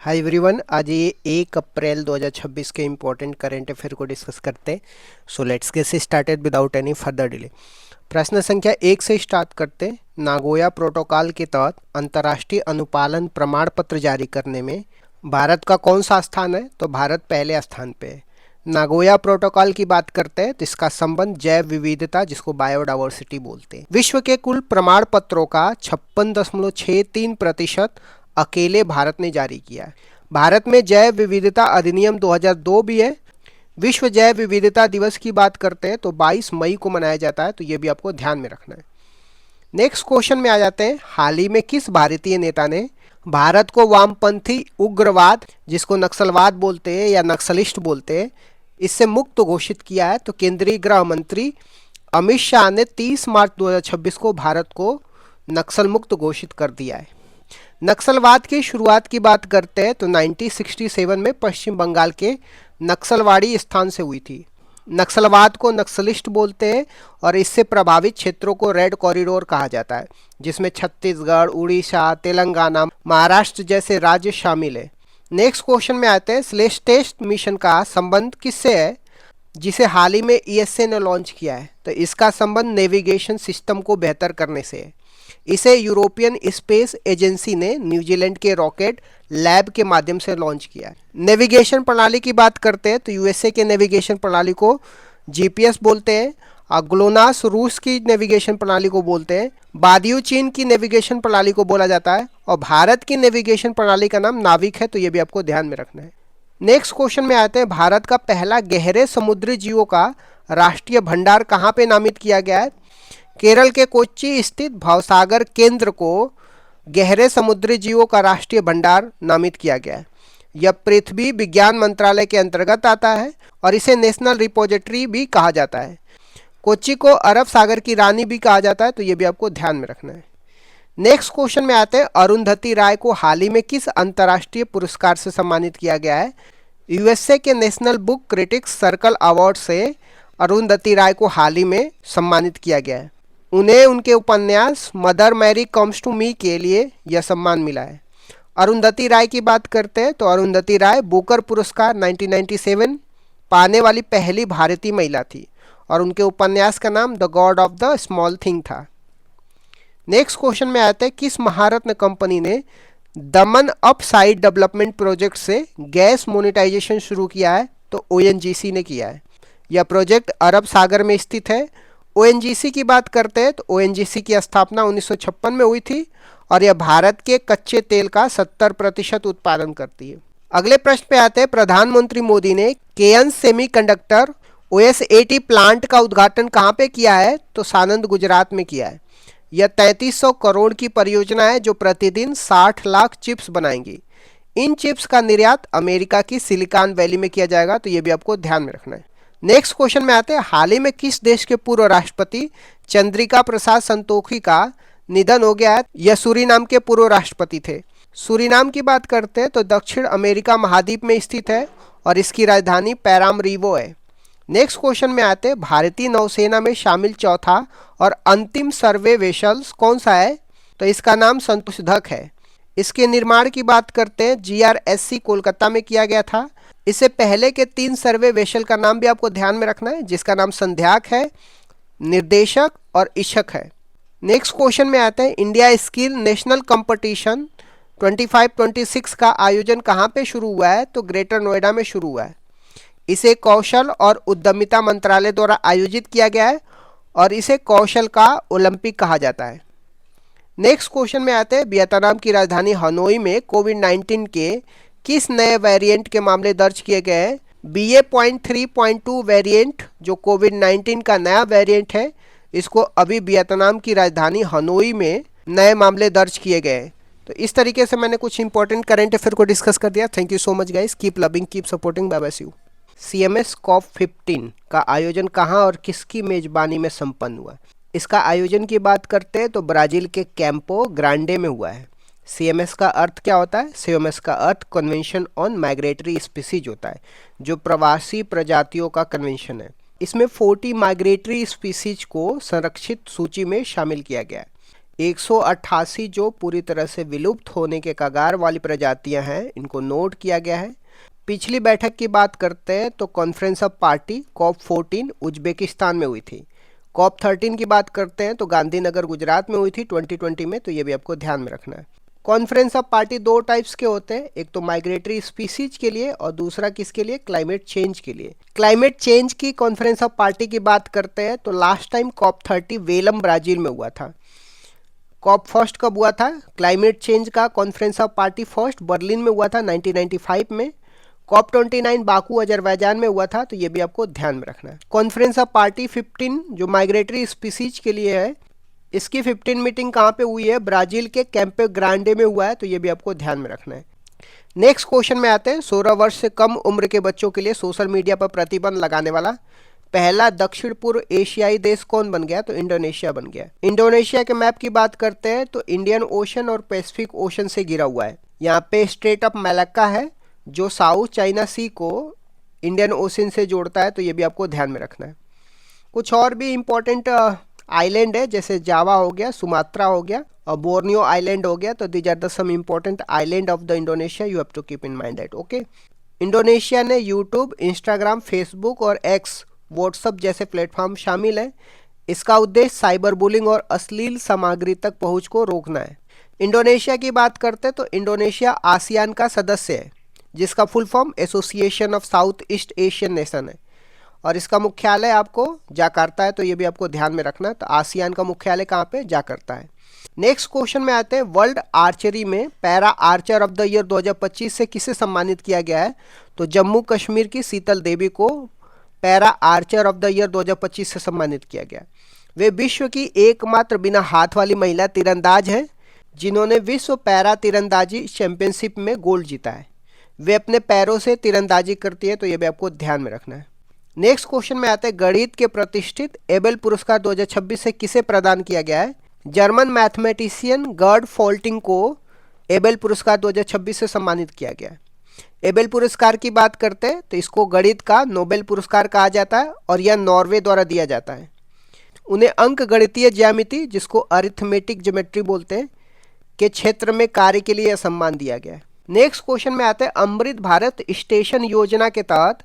Hi everyone, आज ये 1 अप्रैल 2026 के इम्पोर्टेंट करंट अफेयर को डिस्कस करते हैं। So let's get started without any further delay. प्रश्न संख्या 1 से स्टार्ट करते हैं। नागोया प्रोटोकॉल के तहत अंतर्राष्ट्रीय अनुपालन प्रमाण पत्र जारी करने में भारत का कौन सा स्थान है? तो भारत पहले स्थान पे है। नागोया प्रोटोकॉल की बात करते हैं तो इसका संबंध जैव विविधता, जिसको बायोडाइवर्सिटी बोलते हैं। विश्व के कुल प्रमाण पत्रों का 56.63% अकेले भारत ने जारी किया है। भारत में जैव विविधता अधिनियम 2002 भी है। विश्व जैव विविधता दिवस की बात करते हैं तो 22 मई को मनाया जाता है, तो ये भी आपको ध्यान में रखना है। नेक्स्ट क्वेश्चन में आ जाते हैं। हाल ही में किस भारतीय नेता ने भारत को वामपंथी उग्रवाद, जिसको नक्सलवाद बोलते हैं या नक्सलिस्ट बोलते हैं, इससे मुक्त घोषित किया है? तो केंद्रीय गृह मंत्री अमित शाह ने 30 मार्च 2026 को भारत को नक्सल मुक्त घोषित कर दिया है। नक्सलवाद की शुरुआत की बात करते हैं तो 1967 में पश्चिम बंगाल के नक्सलवाड़ी स्थान से हुई थी। नक्सलवाद को नक्सलिस्ट बोलते हैं और इससे प्रभावित क्षेत्रों को रेड कॉरिडोर कहा जाता है, जिसमें छत्तीसगढ़, उड़ीसा, तेलंगाना, महाराष्ट्र जैसे राज्य शामिल है। नेक्स्ट क्वेश्चन में आते हैं। सेलेस्टेस मिशन का संबंध किससे है, जिसे हाल ही में ईएसए ने लॉन्च किया है? तो इसका संबंध नेविगेशन सिस्टम को बेहतर करने से है। इसे यूरोपियन स्पेस एजेंसी ने न्यूजीलैंड के रॉकेट लैब के माध्यम से लॉन्च किया है। नेविगेशन प्रणाली की बात करते हैं तो यूएसए के नेविगेशन प्रणाली को जीपीएस बोलते हैं, और ग्लोनास रूस की नेविगेशन प्रणाली को बोलते हैं, बादियू चीन की नेविगेशन प्रणाली को बोला जाता है, और भारत की नेविगेशन प्रणाली का नाम नाविक है, तो ये भी आपको ध्यान में रखना है। नेक्स्ट क्वेश्चन में आते हैं। भारत का पहला गहरे समुद्री जीवों का राष्ट्रीय भंडार कहाँ पे नामित किया गया है? केरल के कोच्चि स्थित भावसागर केंद्र को गहरे समुद्री जीवों का राष्ट्रीय भंडार नामित किया गया है। यह पृथ्वी विज्ञान मंत्रालय के अंतर्गत आता है और इसे नेशनल रिपोजिटरी भी कहा जाता है। कोच्चि को अरब सागर की रानी भी कहा जाता है, तो ये भी आपको ध्यान में रखना है। नेक्स्ट क्वेश्चन में आते हैं। अरुंधति राय को हाल ही में किस अंतर्राष्ट्रीय पुरस्कार से सम्मानित किया गया है? यूएसए के national book critics circle award से अरुंधति राय को हाल ही में सम्मानित किया गया है। उन्हें उनके उपन्यास Mother Mary comes to me के लिए यह सम्मान मिला है। अरुंधति राय की बात करते हैं तो अरुंधति राय बुकर पुरस्कार 1997 पाने वाली पहली भारतीय महिला थी और उनके उपन्यास का नाम the God of the small thing था। नेक्स्ट क्वेश्चन में आते हैं। किस महारत्न कंपनी ने दमन अपसाइड डेवलपमेंट प्रोजेक्ट से गैस मोनेटाइजेशन शुरू किया है? तो ओएनजीसी ने किया है। यह प्रोजेक्ट अरब सागर में स्थित है। ओएनजीसी की बात करते हैं तो ओएनजीसी की स्थापना 1956 में हुई थी और यह भारत के कच्चे तेल का 70% उत्पादन करती है। अगले प्रश्न पे आते हैं। प्रधानमंत्री मोदी ने केयन सेमीकंडक्टर OS80 प्लांट का उद्घाटन कहाँ पे किया है? तो सानंद, गुजरात में किया है। यह 3300 करोड़ की परियोजना है जो प्रतिदिन 60 लाख चिप्स बनाएंगी। इन चिप्स का निर्यात अमेरिका की सिलिकॉन वैली में किया जाएगा, तो ये भी आपको ध्यान में रखना है। नेक्स्ट क्वेश्चन में आते हैं। हाल ही में किस देश के पूर्व राष्ट्रपति चंद्रिका प्रसाद संतोखी का निधन हो गया है? यह सूरीनाम के पूर्व राष्ट्रपति थे। सूरीनाम की बात करते हैं तो दक्षिण अमेरिका महाद्वीप में स्थित है और इसकी राजधानी पैरामरीवो है। नेक्स्ट क्वेश्चन में आते हैं। भारतीय नौसेना में शामिल चौथा और अंतिम सर्वे वेसल्स कौन सा है? तो इसका नाम संतोषधक है। इसके निर्माण की बात करते हैं। GRSC कोलकाता में किया गया था। इससे पहले के 3 सर्वे वेसल का नाम भी आपको ध्यान में रखना है, जिसका नाम संध्याक है, निर्देशक और इशक है। नेक्स्ट क्वेश्चन में आते हैं। इंडिया स्किल नेशनल कंपटीशन 25-26 का आयोजन कहाँ पे शुरू हुआ है? तो ग्रेटर नोएडा में शुरू हुआ है। इसे कौशल और उद्यमिता मंत्रालय द्वारा आयोजित किया गया है और इसे कौशल का ओलंपिक कहा जाता है। नेक्स्ट क्वेश्चन में आते हैं। वियतनाम की राजधानी हनोई में कोविड-19 के किस नए वेरिएंट के मामले दर्ज किए गए हैं? BA.3.2 वेरिएंट जो कोविड-19 का नया वेरिएंट है, इसको अभी वियतनाम की राजधानी हनोई में नए मामले दर्ज किए गए हैं। तो इस तरीके से मैंने कुछ इंपॉर्टेंट करंट अफेयर को डिस्कस कर दिया। Thank you so much guys. Keep loving, keep supporting. Bye bye, see you. CMS COP15 का आयोजन कहाँ और किसकी मेजबानी में संपन्न हुआ? इसका आयोजन की बात करते हैं तो ब्राजील के कैंपो ग्रांडे में हुआ है। CMS का अर्थ क्या होता है? CMS का अर्थ कन्वेंशन ऑन माइग्रेटरी स्पीसीज होता है, जो प्रवासी प्रजातियों का कन्वेंशन है। इसमें 40 माइग्रेटरी स्पीसीज को संरक्षित सूची में शामिल किया गया है। 188 जो पूरी तरह से विलुप्त होने के कगार वाली प्रजातियां हैं, इनको नोट किया गया है। पिछली बैठक की बात करते हैं तो conference of party COP 14 Uzbekistan में हुई थी। COP 13 की बात करते हैं तो गांधीनगर गुजरात में हुई थी 2020 में, तो ये भी आपको ध्यान में रखना है। कॉन्फ्रेंस ऑफ पार्टी दो टाइप्स के होते हैं, एक तो माइग्रेटरी स्पीसीज के लिए और दूसरा किसके लिए, क्लाइमेट चेंज के लिए। क्लाइमेट चेंज की कॉन्फ्रेंस ऑफ पार्टी की बात करते हैं तो last time COP 30 Belem Brazil में हुआ था। COP फर्स्ट कब हुआ था, क्लाइमेट चेंज का conference of party first Berlin में हुआ था 1995 में। COP 29 बाकू अजरबैजान में हुआ था, तो ये भी आपको ध्यान में रखना है। कॉन्फ्रेंस ऑफ पार्टी 15 जो माइग्रेटरी स्पीसीज के लिए है, इसकी 15 मीटिंग कहाँ पे हुई है, ब्राजील के कैंपे ग्रांडे में हुआ है, तो ये भी आपको ध्यान में रखना है। नेक्स्ट क्वेश्चन में आते हैं, 16 वर्ष से कम उम्र के बच्चों के लिए सोशल मीडिया पर प्रतिबंध लगाने वाला पहला दक्षिण पूर्व एशियाई देश कौन बन गया, तो इंडोनेशिया बन गया। इंडोनेशिया के मैप की बात करते हैं तो इंडियन ओशन और पैसिफिक ओशन से घिरा हुआ है। यहाँ पे स्ट्रेट ऑफ मलक्का है जो साउथ चाइना सी को इंडियन ओशन से जोड़ता है, तो ये भी आपको ध्यान में रखना है। कुछ और भी इम्पोर्टेंट आइलैंड है, जैसे जावा हो गया, सुमात्रा हो गया और बोर्नियो आइलैंड हो गया, तो these are the some important island of the Indonesia, you have to keep in mind that. Okay, Indonesia ने यूट्यूब, इंस्टाग्राम, फेसबुक और एक्स, व्हाट्सअप जैसे प्लेटफॉर्म शामिल हैं। इसका उद्देश्य साइबर बुलिंग और अश्लील सामग्री तक पहुंच को रोकना है। इंडोनेशिया की बात करते हैं तो इंडोनेशिया आसियान का सदस्य है, जिसका full form association of south east Asian nation है, और इसका मुख्यालय आपको जाकार्ता है, तो ये भी आपको ध्यान में रखना है। तो आसियान का मुख्यालय कहाँ पे, जाकार्ता है। नेक्स्ट क्वेश्चन में आते हैं, वर्ल्ड आर्चरी में para Archer of the year 2025 से किसे सम्मानित किया गया है, तो जम्मू कश्मीर की शीतल देवी को para Archer of the year 2025 से सम्मानित किया गया। वे विश्व की एकमात्र बिना हाथ वाली महिला तीरंदाज हैं जिन्होंने विश्व पैरा तीरंदाजी चैंपियनशिप में गोल्ड जीता है। वे अपने पैरों से तीरंदाजी करती है, तो ये भी आपको ध्यान में रखना है। नेक्स्ट क्वेश्चन में आते हैं, गणित के प्रतिष्ठित एबेल पुरस्कार 2026 से किसे प्रदान किया गया है, जर्मन मैथमेटिशियन गर्ड फोल्टिंग को एबेल पुरस्कार 2026 से सम्मानित किया गया है। एबेल पुरस्कार की बात करते हैं तो इसको गणित का नोबेल पुरस्कार कहा जाता है और यह नॉर्वे द्वारा दिया जाता है। उन्हें अंक गणितीय ज्यामिति, जिसको अरिथमेटिक ज्योमेट्री बोलते हैं, के क्षेत्र में कार्य के लिए यह सम्मान दिया गया है। नेक्स्ट क्वेश्चन में आते हैं, अमृत भारत स्टेशन योजना के तहत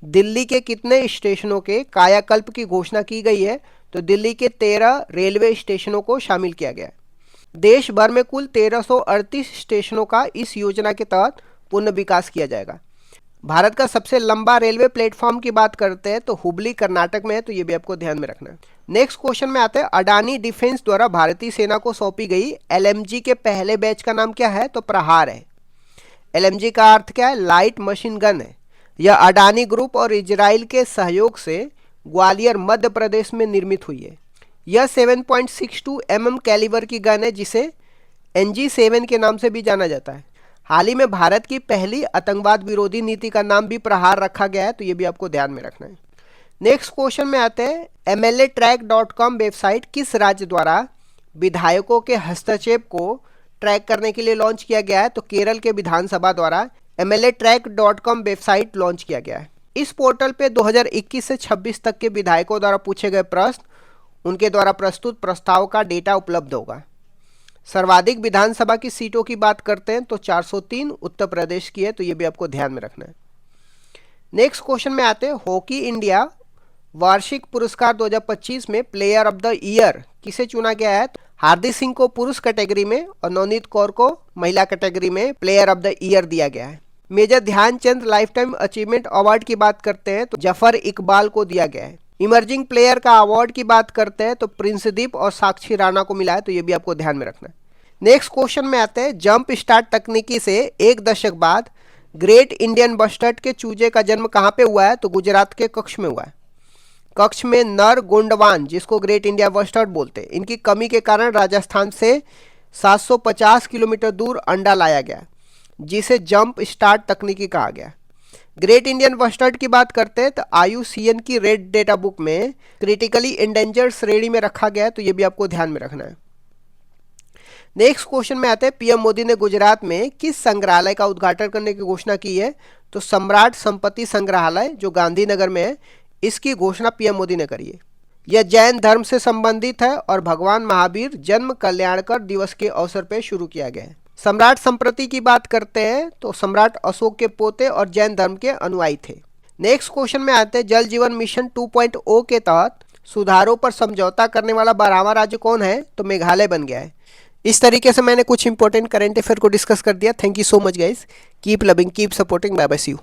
दिल्ली के कितने स्टेशनों के कायाकल्प की घोषणा की गई है, तो दिल्ली के 13 रेलवे स्टेशनों को शामिल किया गया है। देश भर में कुल 1338 स्टेशनों का इस योजना के तहत पुनः विकास किया जाएगा। भारत का सबसे लंबा रेलवे प्लेटफॉर्म की बात करते हैं तो हुबली कर्नाटक में है, तो ये भी आपको ध्यान में रखना है। नेक्स्ट क्वेश्चन में आते हैं, अडानी डिफेंस द्वारा भारतीय सेना को सौंपी गई LMG के पहले बैच का नाम क्या है, तो प्रहार है। LMG का अर्थ क्या है, लाइट मशीन गन है। यह अडानी ग्रुप और इजराइल के सहयोग से ग्वालियर मध्य प्रदेश में निर्मित हुई है। यह 7.62 mm कैलिबर की गन है, जिसे NG7 के नाम से भी जाना जाता है। हाल ही में भारत की पहली आतंकवाद विरोधी नीति का नाम भी प्रहार रखा गया है, तो ये भी आपको ध्यान में रखना है। नेक्स्ट क्वेश्चन में आते हैं, MLAtrack.com वेबसाइट किस राज्य द्वारा विधायकों के हस्तक्षेप को ट्रैक करने के लिए लॉन्च किया गया है, तो केरल के विधानसभा द्वारा MLAtrack.com वेबसाइट लॉन्च किया गया है। इस पोर्टल पे 2021 से 26 तक के विधायकों द्वारा पूछे गए प्रश्न, उनके द्वारा प्रस्तुत प्रस्ताव का डेटा उपलब्ध होगा। सर्वाधिक विधानसभा की सीटों की बात करते हैं तो 403 उत्तर प्रदेश की है, तो ये भी आपको ध्यान में रखना है। नेक्स्ट क्वेश्चन में आते हैं, हॉकी इंडिया वार्षिक पुरस्कार 2025 में प्लेयर ऑफ द ईयर किसे चुना गया है, तो हार्दिक सिंह को पुरुष कैटेगरी में और नवनीत कौर को महिला कैटेगरी में प्लेयर ऑफ द ईयर दिया गया है। Major Dhyanchand life time achievement award की बात करते हैं तो जफर इकबाल को दिया गया है। इमर्जिंग प्लेयर का अवार्ड की बात करते हैं तो प्रिंसदीप और साक्षी राणा को मिला है, तो ये भी आपको ध्यान में रखना है। नेक्स्ट क्वेश्चन में आते हैं, जंप स्टार्ट तकनीकी से एक दशक बाद ग्रेट इंडियन बस्टर्ड के चूजे का जन्म कहाँ पे हुआ है, तो गुजरात के कच्छ में हुआ है। कच्छ में नर गोंडवान, जिसको ग्रेट इंडिया बस्टर्ड बोलते हैं, इनकी कमी के कारण राजस्थान से 750 किलोमीटर दूर अंडा लाया गया, जिसे जंप स्टार्ट तकनीकी कहा गया। ग्रेट इंडियन बस्टर्ड की बात करते हैं तो IUCN की रेड डेटा बुक में क्रिटिकली इंडेंजर्ड श्रेणी में रखा गया है, तो ये भी आपको ध्यान में रखना है। नेक्स्ट क्वेश्चन में आते हैं, PM मोदी ने गुजरात में किस संग्रहालय का उद्घाटन करने की घोषणा की है, तो सम्राट संपत्ति संग्रहालय जो गांधीनगर में है, इसकी घोषणा PM मोदी ने करी है। यह जैन धर्म से संबंधित है और भगवान महावीर जन्म कल्याणकर दिवस के अवसर पर शुरू किया गया है। सम्राट संप्रति की बात करते हैं तो सम्राट अशोक के पोते और जैन धर्म के अनुयायी थे। नेक्स्ट क्वेश्चन में आते हैं, जल जीवन मिशन 2.0 के तहत सुधारों पर समझौता करने वाला 12वां राज्य कौन है? तो मेघालय बन गया है। इस तरीके से मैंने कुछ इंपॉर्टेंट करंट अफेयर को डिस्कस कर दिया। Thank you so much guys, keep loving, keep supporting, bye bye, see you.